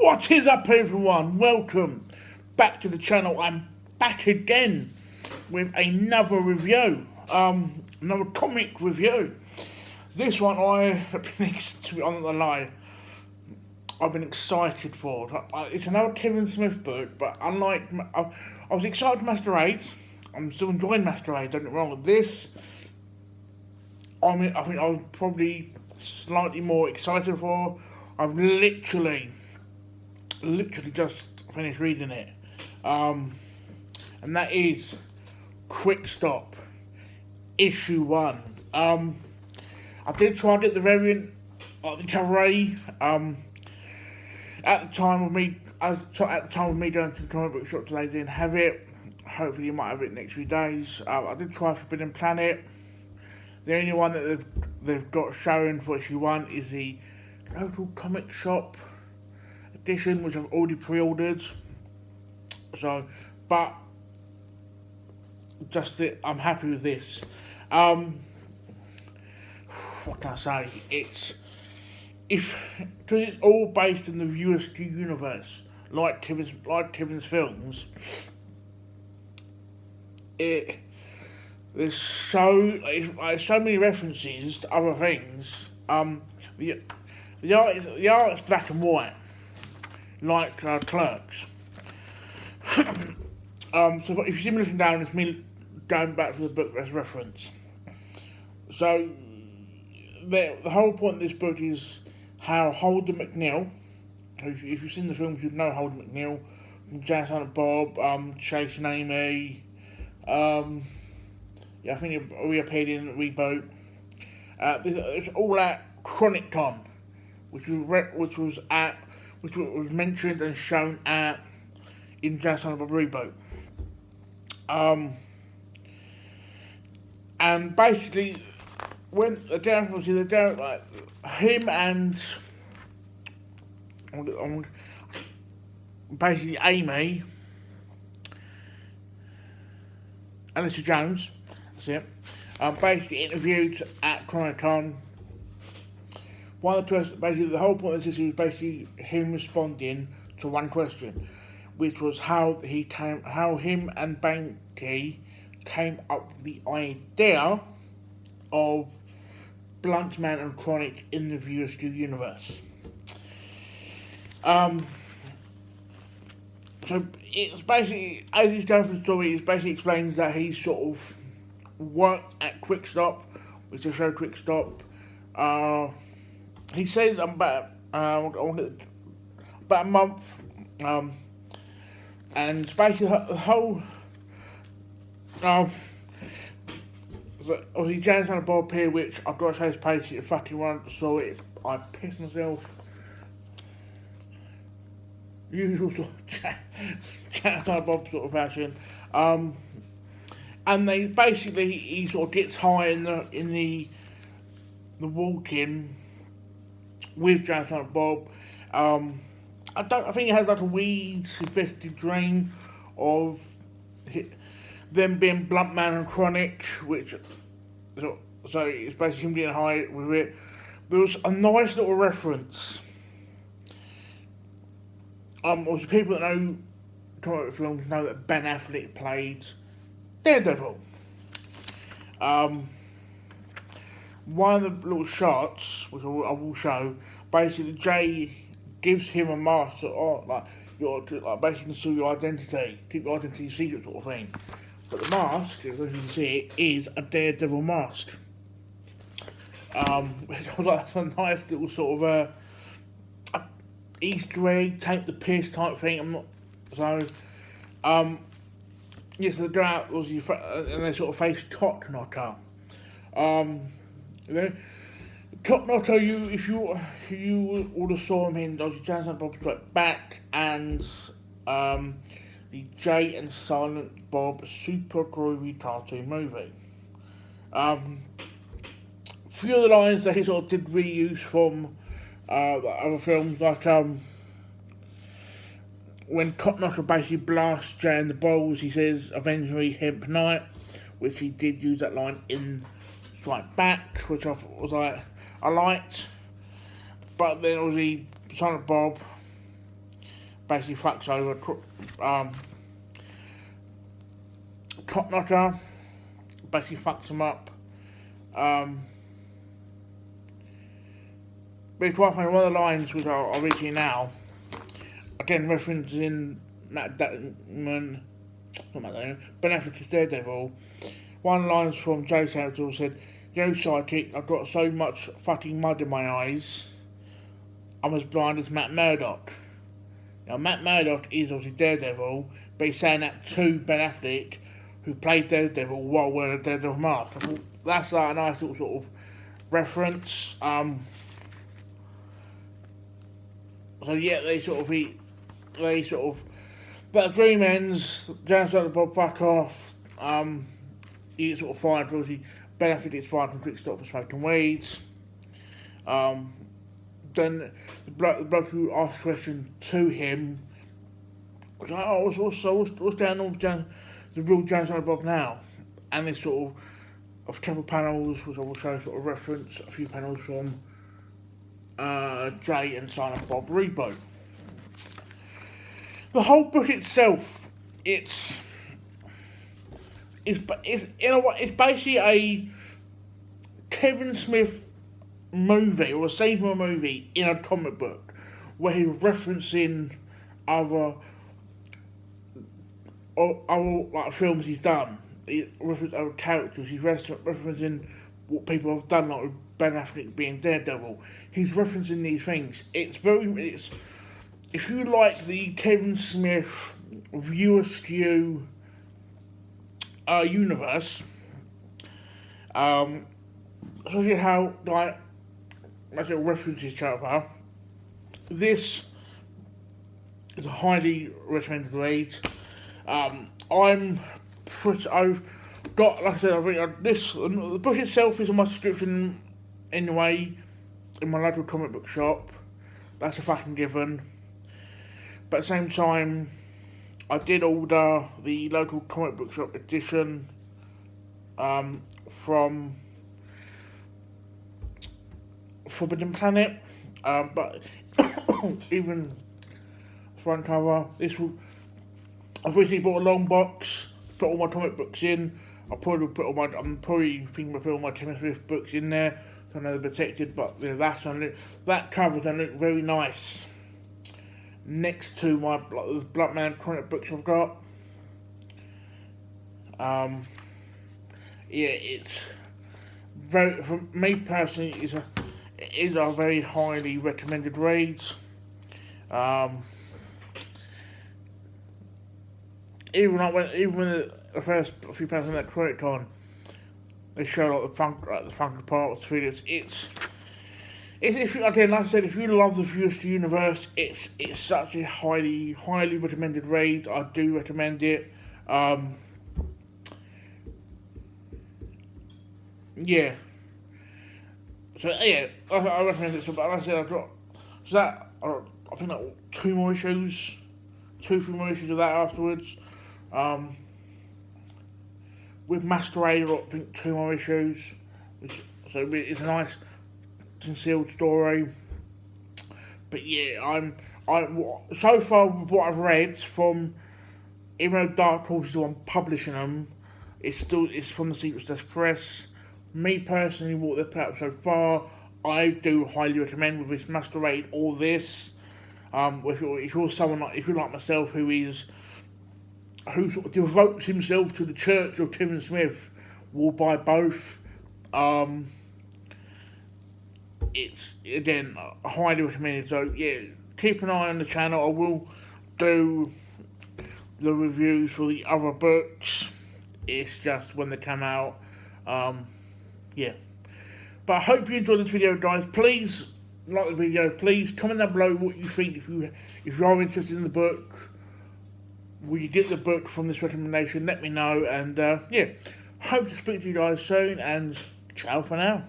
What is up, everyone? Welcome back to the channel. I'm back again with another review, another comic review. This one I have been, to be honest, I've been excited for. It's another Kevin Smith book, but unlike I was excited for Master Race. I'm still enjoying Master Race. Don't get me wrong with this. I think I was probably slightly more excited for. I've literally just finished reading it, and that is Quick Stop issue 1. I did try to get the variant of the cabaret. At the time of me going to the comic book shop today, they didn't have it. Hopefully, you might have it next few days. I did try Forbidden Planet. The only one that they've got showing for issue 1 is the local comic shop edition, which I've already pre-ordered. So, but I'm happy with this. What can I say? Because it's all based in the USQ universe, like Kevin's films. There's so many references to other things. The art is black and white, like Clerks. So if you see me looking down, it's me going back to the book as reference. So the whole point of this book is how Holden McNeil, if you've seen the films, you'd know Holden McNeil, from Jazz and Bob, Chase and Amy. I think he reappeared in Reboot. It's all at Chronicon, which was mentioned and shown in Jazz and Bob Reboot. And basically, when him and basically Amy, Alicia Jones, that's it, basically interviewed at Chronicon. One of the questions, basically the whole point of this is basically him responding to one question, which was how him and Banky came up with the idea of Blunt Man and Chronic in the VSQ universe. So it's basically, as he's going through the story, it basically explains that he sort of worked at Quick Stop, which is the show Quick Stop. He says about a month, and basically the whole obviously James and Bob here, which I've got to show this page. If fucking one saw it, I pissed myself. Usual sort of James and Bob sort of fashion. And they basically he sort of gets high in the walk-in with James and Bob. I think he has like a weed-infested dream of them being Blunt Man and Chronic, which so it's basically him getting high with it. There was a nice little reference. Also, people that know comic films know that Ben Affleck played Daredevil. One of the little shots, which I will show, basically Jay gives him a mask, basically conceal your identity, keep your identity secret sort of thing. But the mask, as you can see, is a Daredevil mask. Which was like a nice little sort of a Easter egg, take the piss type thing. Yes, the go out was and they sort of face Top Knotter. Top Knotter, if you would have saw him in Dodgy Jazz and Bob Strike Back and the Jay and Silent Bob super groovy cartoon movie. Few of the lines that he sort of did reuse from other films, like when Top Knotter basically blasts Jay in the balls, he says, "Avenge me, Hemp Knight," which he did use that line in Strike Back, which I was like, I liked. But then obviously Silent Bob basically fucks over Top Knotter, basically fucks him up. But it's one of the lines which I'll read to you now, again referencing Matt Damon, not Matt Damon, Ben Affleck's Daredevil. One line from Joe Samuel said, "Yo, sidekick, I've got so much fucking mud in my eyes, I'm as blind as Matt Murdock." Now, Matt Murdock is obviously Daredevil, but he's saying that to Ben Affleck, who played Daredevil while wearing a Daredevil mask. I thought that's like a nice little sort of reference. So yeah, but the dream ends. James started to Bob fuck off. He gets sort of fired. Obviously, Ben Affleck gets fired from Quick Stop for smoking weeds. Then the bloke who asked a question to him was like, "Oh, what's going on with the real James Silent Bob now?" And this sort of a couple of panels, which I will show, sort of reference a few panels from Jay and Silent Bob Reboot. The whole book itself, it's in a way, it's basically a Kevin Smith movie or a scene from a movie in a comic book where he's referencing other like films he's done. He references other characters. He's referencing what people have done, like with Ben Affleck being Daredevil. He's referencing these things. If you like the Kevin Smith View Askew universe, especially how like as it references each other, this is a highly recommended read. I've got, like I said, the book itself is on my subscription anyway, in my local comic book shop. That's a fucking given. But at the same time, I did order the local comic book shop edition from Forbidden Planet. But even front cover, I've recently bought a long box, put all my comic books in. I'm probably thinking of putting all my Kevin Smith books in there, so I know they're protected. But that cover's gonna look very nice next to my Bloodman comic books I've got. Yeah, it's very, for me personally, it is a very highly recommended read. Even when the first few pounds on that credit on, they show like the funky parts, videos. If like I said, if you love the Furious universe, it's such a highly recommended read. I do recommend it. Yeah. So yeah, I recommend it. So, but like I said, I think like 3 more issues of that afterwards. With Masquerade, I think 2 more issues. So it's a nice concealed story. But yeah, so far with what I've read from, even though Dark Horse is the one publishing them, it's from the Secret Stash Press. Me personally, what they've put out so far, I do highly recommend with this Masquerade or this. If you're like myself, who sort of devotes himself to the Church of Kevin Smith, will buy both. It's again highly recommended. So yeah, keep an eye on the channel. I will do the reviews for the other books. It's just when they come out. Yeah. But I hope you enjoyed this video, guys. Please like the video. Please comment down below what you think. If you are interested in the book, will you get the book from this recommendation? Let me know. And yeah, hope to speak to you guys soon. And ciao for now.